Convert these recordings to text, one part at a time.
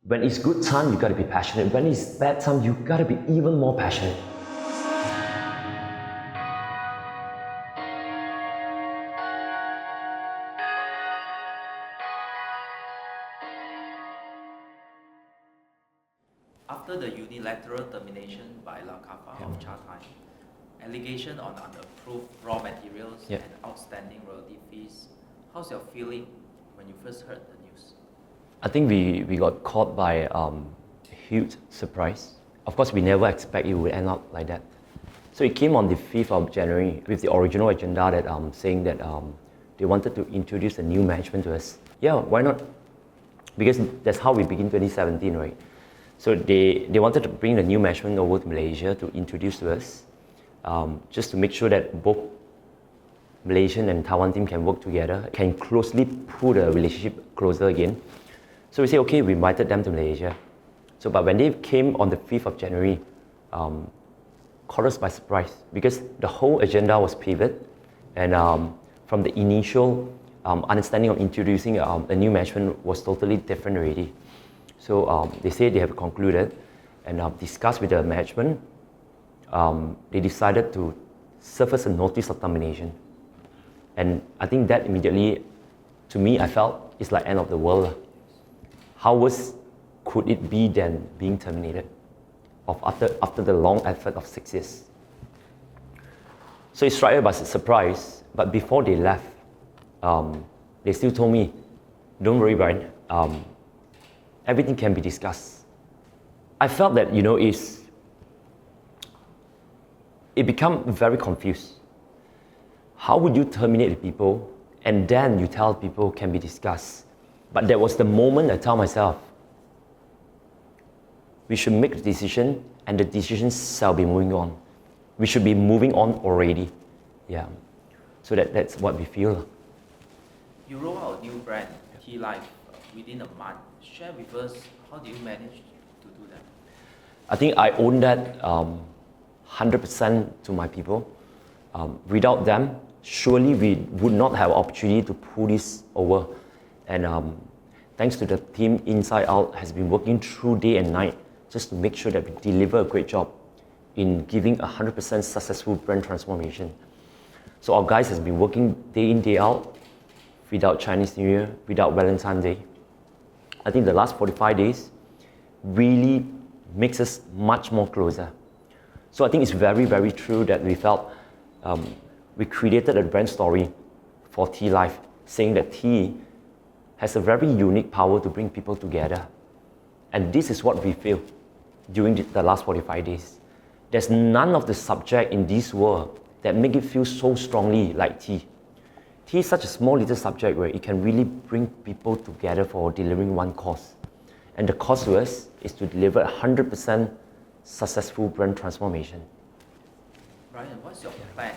When it's good time, you gotta be passionate. When it's bad time, you gotta be even more passionate. After the unilateral termination by La Capa of Chatime, allegation on unapproved raw materials and outstanding royalty fees, how's your feeling when you first heard the news? I think we got caught by a huge surprise. Of course, we never expect it would end up like that. So it came on the 5th of January with the original agenda that saying that they wanted to introduce a new management to us. Yeah, why not? Because that's how we begin 2017, right? So they wanted to bring the new management over to Malaysia to introduce to us, just to make sure that both Malaysian and Taiwan team can work together, can closely pull the relationship closer again. So we say, okay, we invited them to Malaysia. So, but when they came on the 5th of January, caught us by surprise because the whole agenda was pivoted, and from the initial understanding of introducing a new management was totally different already. So they say they have concluded and discussed with the management. They decided to serve us a notice of termination. And I think that immediately, to me, I felt it's like end of the world. How worse could it be than being terminated after the long effort of 6 years? So it struck us by surprise, but before they left, they still told me, don't worry, Bryan, everything can be discussed. I felt that, it became very confused. How would you terminate the people and then you tell people can be discussed? But that was the moment I tell myself, we should make the decision and the decision shall be moving on. We should be moving on already. Yeah. So that's what we feel. You roll out a new brand, Tealive, within a month. Share with us, how do you manage to do that? I think I own that 100% to my people. Without them, surely we would not have opportunity to pull this over. And thanks to the team inside out has been working through day and night just to make sure that we deliver a great job in giving 100% successful brand transformation. So our guys has been working day in, day out, without Chinese New Year, without Valentine's Day. I think the last 45 days really makes us much more closer. So I think it's very, very true that we felt we created a brand story for Tealive, saying that tea has a very unique power to bring people together. And this is what we feel during the last 45 days. There's none of the subject in this world that make it feel so strongly like tea. Tea is such a small little subject where it can really bring people together for delivering one cause. And the cause to us is to deliver 100% successful brand transformation. Bryan, what's your plan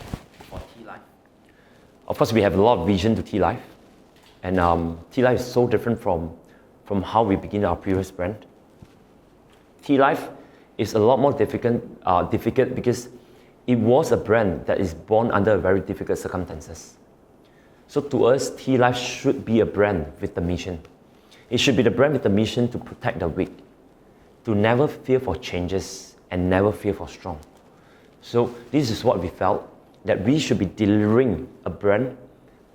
for Tealive? Of course, we have a lot of vision to Tealive. And Tealive is so different from how we begin our previous brand. Tealive is a lot more difficult because it was a brand that is born under very difficult circumstances. So to us, Tealive should be a brand with a mission. It should be the brand with a mission to protect the weak, to never fear for changes and never fear for strong. So this is what we felt, that we should be delivering a brand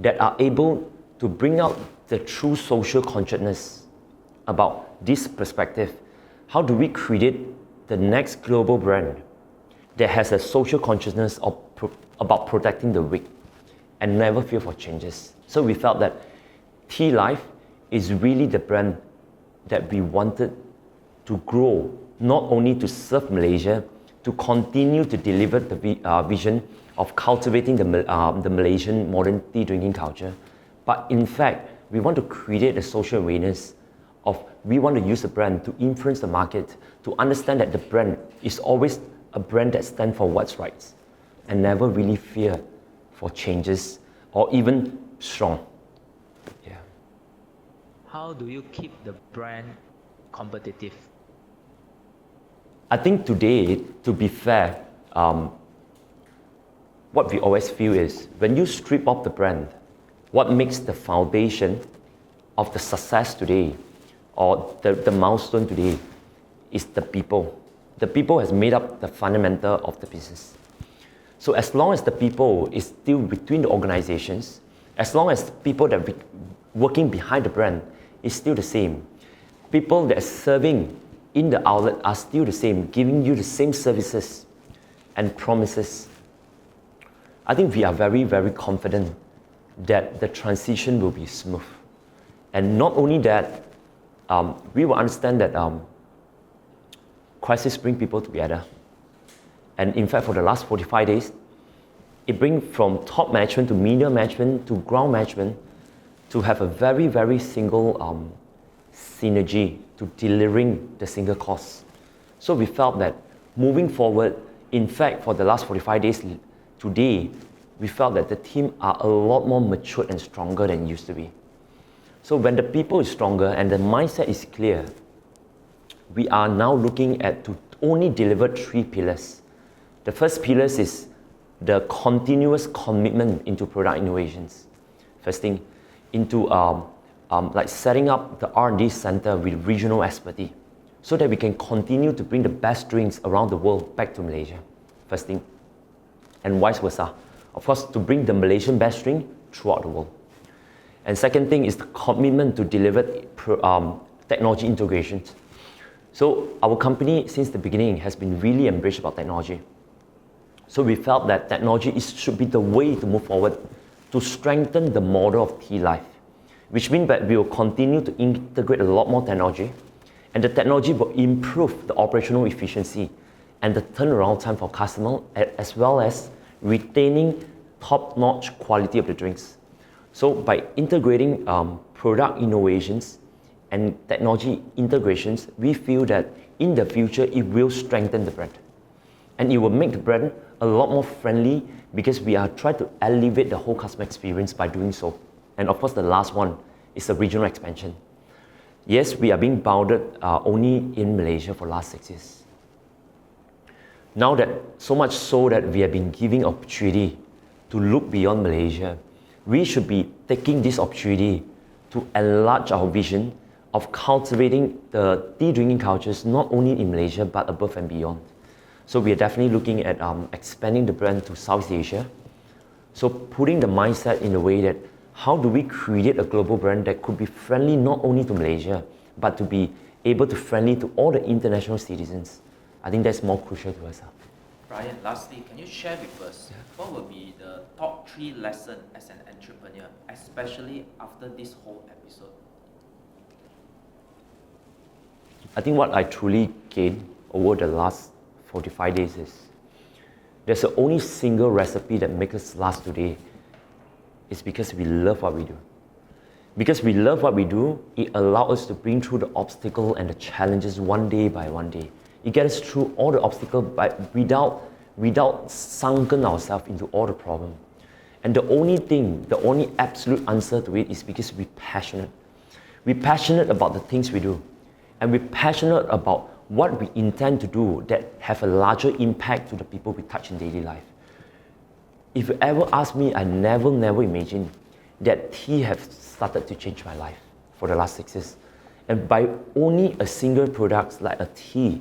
that are able to bring out the true social consciousness about this perspective. How do we create the next global brand that has a social consciousness about protecting the weak and never fear for changes? So we felt that Tealive is really the brand that we wanted to grow, not only to serve Malaysia, to continue to deliver the vision of cultivating the Malaysian modern tea drinking culture. But in fact, we want to create a social awareness of we want to use the brand to influence the market, to understand that the brand is always a brand that stands for what's right and never really fear for changes or even strong. Yeah. How do you keep the brand competitive? I think today, to be fair, what we always feel is when you strip off the brand, what makes the foundation of the success today or the milestone today is the people. The people has made up the fundamental of the business. So as long as the people is still between the organizations, as long as people that are working behind the brand is still the same, people that are serving in the outlet are still the same, giving you the same services and promises, I think we are very, very confident that the transition will be smooth. And not only that, we will understand that crisis bring people together. And in fact, for the last 45 days, it brings from top management to media management to ground management to have a very, very single synergy to delivering the single cause. So we felt that moving forward, in fact, for the last 45 days today, we felt that the team are a lot more matured and stronger than it used to be. So when the people is stronger and the mindset is clear, we are now looking at to only deliver 3 pillars. The first pillar is the continuous commitment into product innovations. First thing, into like setting up the R&D center with regional expertise so that we can continue to bring the best drinks around the world back to Malaysia. First thing, and vice versa. Of course, to bring the Malaysian best drink throughout the world. And second thing is the commitment to deliver technology integrations. So our company, since the beginning, has been really embraced about technology. So we felt that technology should be the way to move forward to strengthen the model of Tealive, which means that we will continue to integrate a lot more technology, and the technology will improve the operational efficiency and the turnaround time for customers, as well as retaining top-notch quality of the drinks. So by integrating product innovations and technology integrations, we feel that in the future, it will strengthen the brand. And it will make the brand a lot more friendly because we are trying to elevate the whole customer experience by doing so. And of course, the last one is the regional expansion. Yes, we are being bounded only in Malaysia for the last 6 years. Now that, so much so that we have been giving opportunity to look beyond Malaysia, we should be taking this opportunity to enlarge our vision of cultivating the tea drinking cultures not only in Malaysia but above and beyond. So we are definitely looking at expanding the brand to Southeast Asia. So putting the mindset in a way that how do we create a global brand that could be friendly not only to Malaysia but to be able to friendly to all the international citizens. I think that's more crucial to us. Bryan, lastly, can you share with us what will be the top 3 lessons as an entrepreneur, especially after this whole episode? I think what I truly gained over the last 45 days is there's the only single recipe that makes us last today. It's because we love what we do. Because we love what we do, it allows us to bring through the obstacle and the challenges one day by one day. It gets us through all the obstacles without sunken ourselves into all the problems. And the only thing, the only absolute answer to it is because we're passionate. We're passionate about the things we do. And we're passionate about what we intend to do that have a larger impact to the people we touch in daily life. If you ever ask me, I never imagined that tea have started to change my life for the last 6 years. And by only a single product like a tea,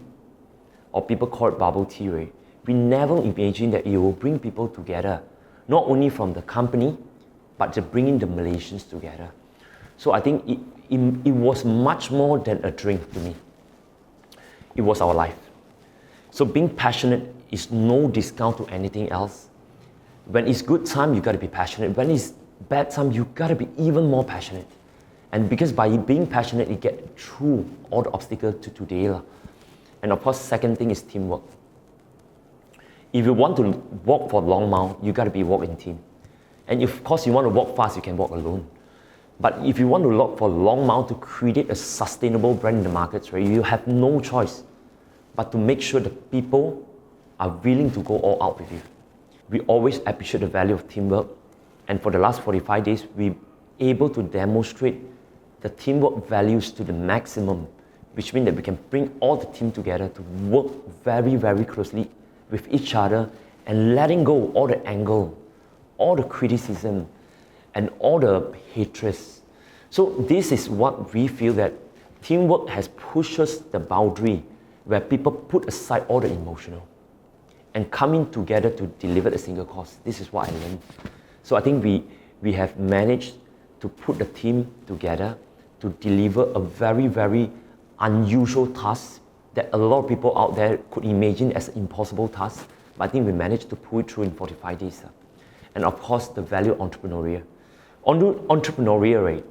or people call it bubble tea, right? We never imagined that it will bring people together, not only from the company, but to bringing the Malaysians together. So I think it was much more than a drink to me. It was our life. So being passionate is no discount to anything else. When it's good time, you gotta be passionate. When it's bad time, you gotta be even more passionate. And because by being passionate, you get through all the obstacles to today. And of course, second thing is teamwork. If you want to walk for a long mile, you gotta be walk in team. And if, of course, you want to walk fast, you can walk alone. But if you want to walk for a long mile to create a sustainable brand in the markets, right, you have no choice but to make sure the people are willing to go all out with you. We always appreciate the value of teamwork. And for the last 45 days, we're able to demonstrate the teamwork values to the maximum, which means that we can bring all the team together to work very, very closely with each other and letting go all the anger, all the criticism, and all the hatreds. So this is what we feel that teamwork has pushed us the boundary where people put aside all the emotional and coming together to deliver the single cause. This is what I learned. So I think we have managed to put the team together to deliver a very, very unusual task that a lot of people out there could imagine as an impossible task. But I think we managed to pull it through in 45 days. And of course, the value of entrepreneurial. Entrepreneurial, right,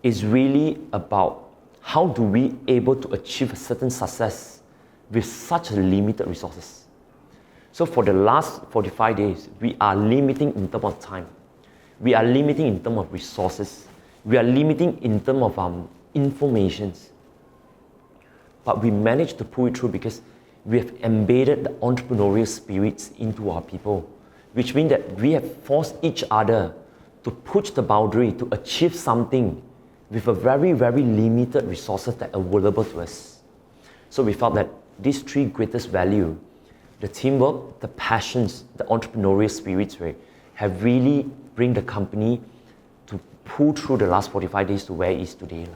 is really about how do we able to achieve a certain success with such limited resources. So for the last 45 days, we are limiting in terms of time. We are limiting in terms of resources. We are limiting in terms of informations. But we managed to pull it through because we have embedded the entrepreneurial spirits into our people, which means that we have forced each other to push the boundary to achieve something with a very, very limited resources that are available to us. So we felt that these three greatest value, the teamwork, the passions, the entrepreneurial spirits, right, have really bring the company to pull through the last 45 days to where it is today.